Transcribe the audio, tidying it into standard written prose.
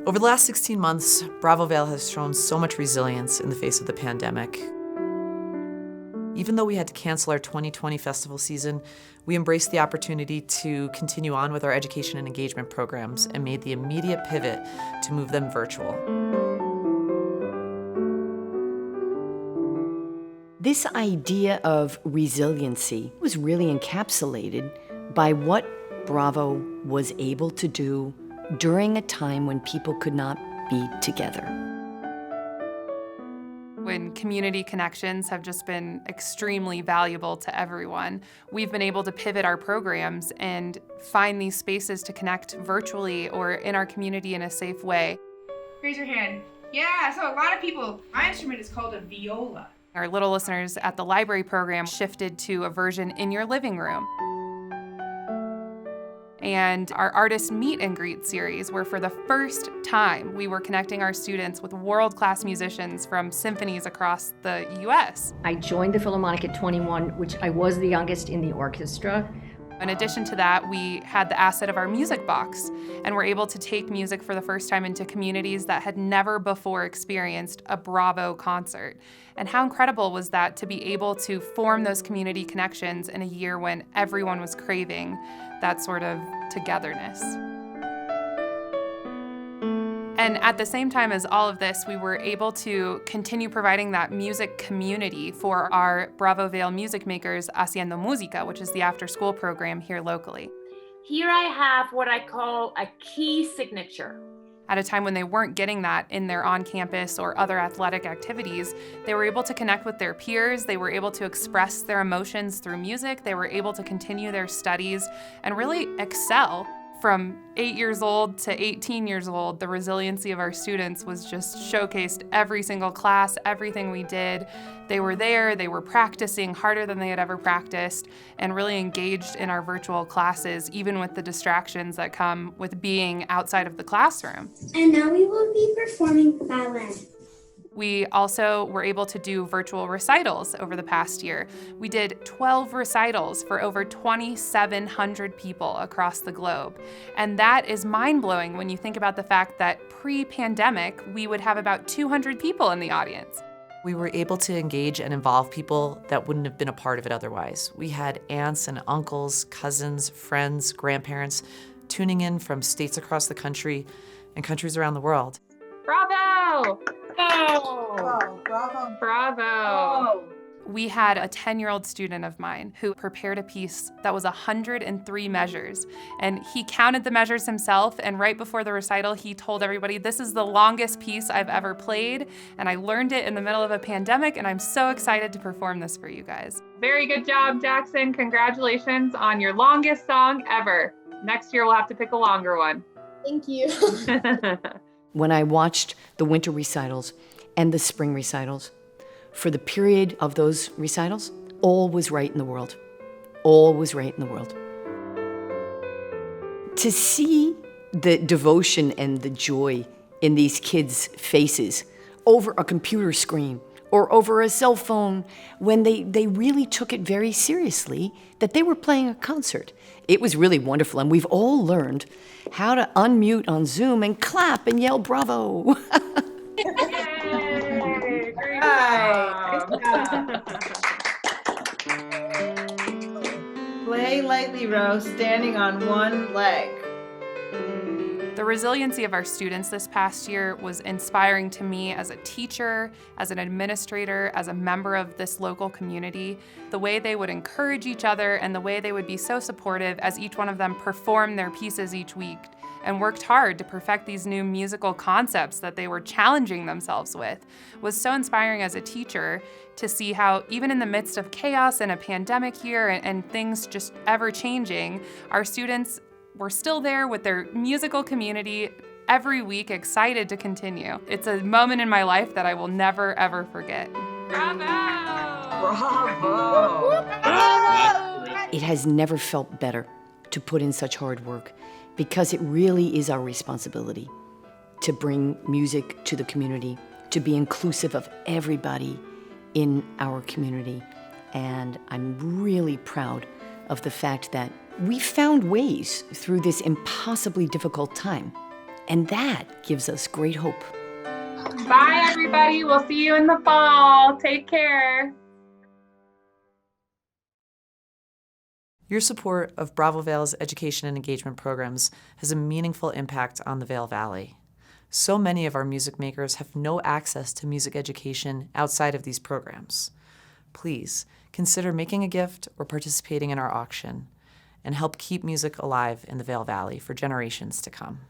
Over the last 16 months, Bravo Vail has shown so much resilience in the face of the pandemic. Even though we had to cancel our 2020 festival season, we embraced the opportunity to continue on with our education and engagement programs and made the immediate pivot to move them virtual. This idea of resiliency was really encapsulated by what Bravo was able to do during a time when people could not be together. When community connections have just been extremely valuable to everyone, we've been able to pivot our programs and find these spaces to connect virtually or in our community in a safe way. Raise your hand. Yeah, so a lot of people, my instrument is called a viola. Our little listeners at the library program shifted to a version in your living room. And our artist meet and greet series, where for the first time we were connecting our students with world-class musicians from symphonies across the US. I joined the Philharmonic at 21, which I was the youngest in the orchestra. In addition to that, we had the asset of our music box, and were able to take music for the first time into communities that had never before experienced a Bravo concert. And how incredible was that to be able to form those community connections in a year when everyone was craving that sort of togetherness. And at the same time as all of this, we were able to continue providing that music community for our Bravo Vail music makers Haciendo Música, which is the after-school program here locally. Here I have what I call a key signature. At a time when they weren't getting that in their on-campus or other athletic activities, they were able to connect with their peers, they were able to express their emotions through music, they were able to continue their studies and really excel. From 8 years old to 18 years old, the resiliency of our students was just showcased every single class, everything we did. They were there, they were practicing harder than they had ever practiced, and really engaged in our virtual classes, even with the distractions that come with being outside of the classroom. And now we will be performing ballet. We also were able to do virtual recitals over the past year. We did 12 recitals for over 2,700 people across the globe. And that is mind-blowing when you think about the fact that pre-pandemic, we would have about 200 people in the audience. We were able to engage and involve people that wouldn't have been a part of it otherwise. We had aunts and uncles, cousins, friends, grandparents tuning in from states across the country and countries around the world. Bravo! Oh, bravo. Bravo! Oh. We had a 10-year-old student of mine who prepared a piece that was 103 measures, and he counted the measures himself, and right before the recital, he told everybody, "This is the longest piece I've ever played, and I learned it in the middle of a pandemic, and I'm so excited to perform this for you guys." Very good job, Jackson. Congratulations on your longest song ever. Next year, we'll have to pick a longer one. Thank you. When I watched the winter recitals and the spring recitals, for the period of those recitals, all was right in the world. All was right in the world. To see the devotion and the joy in these kids' faces over a computer screen or over a cell phone when they really took it very seriously that they were playing a concert. It was really wonderful, and we've all learned how to unmute on Zoom and clap and yell bravo. Yay! Great job. Play lightly, Rose, standing on one leg. The resiliency of our students this past year was inspiring to me as a teacher, as an administrator, as a member of this local community. The way they would encourage each other and the way they would be so supportive as each one of them performed their pieces each week and worked hard to perfect these new musical concepts that they were challenging themselves with was so inspiring as a teacher to see how even in the midst of chaos and a pandemic year and things just ever changing, our students were still there with their musical community every week, excited to continue. It's a moment in my life that I will never, ever forget. Bravo! Bravo! It has never felt better to put in such hard work because it really is our responsibility to bring music to the community, to be inclusive of everybody in our community. And I'm really proud of the fact that we found ways through this impossibly difficult time And that gives us great hope. Bye, everybody. We'll see you in the fall. Take care. Your support of Bravo Vail's education and engagement programs has a meaningful impact on the Vail Valley. So many of our music makers have no access to music education outside of these programs. Please consider making a gift or participating in our auction and help keep music alive in the Vail Valley for generations to come.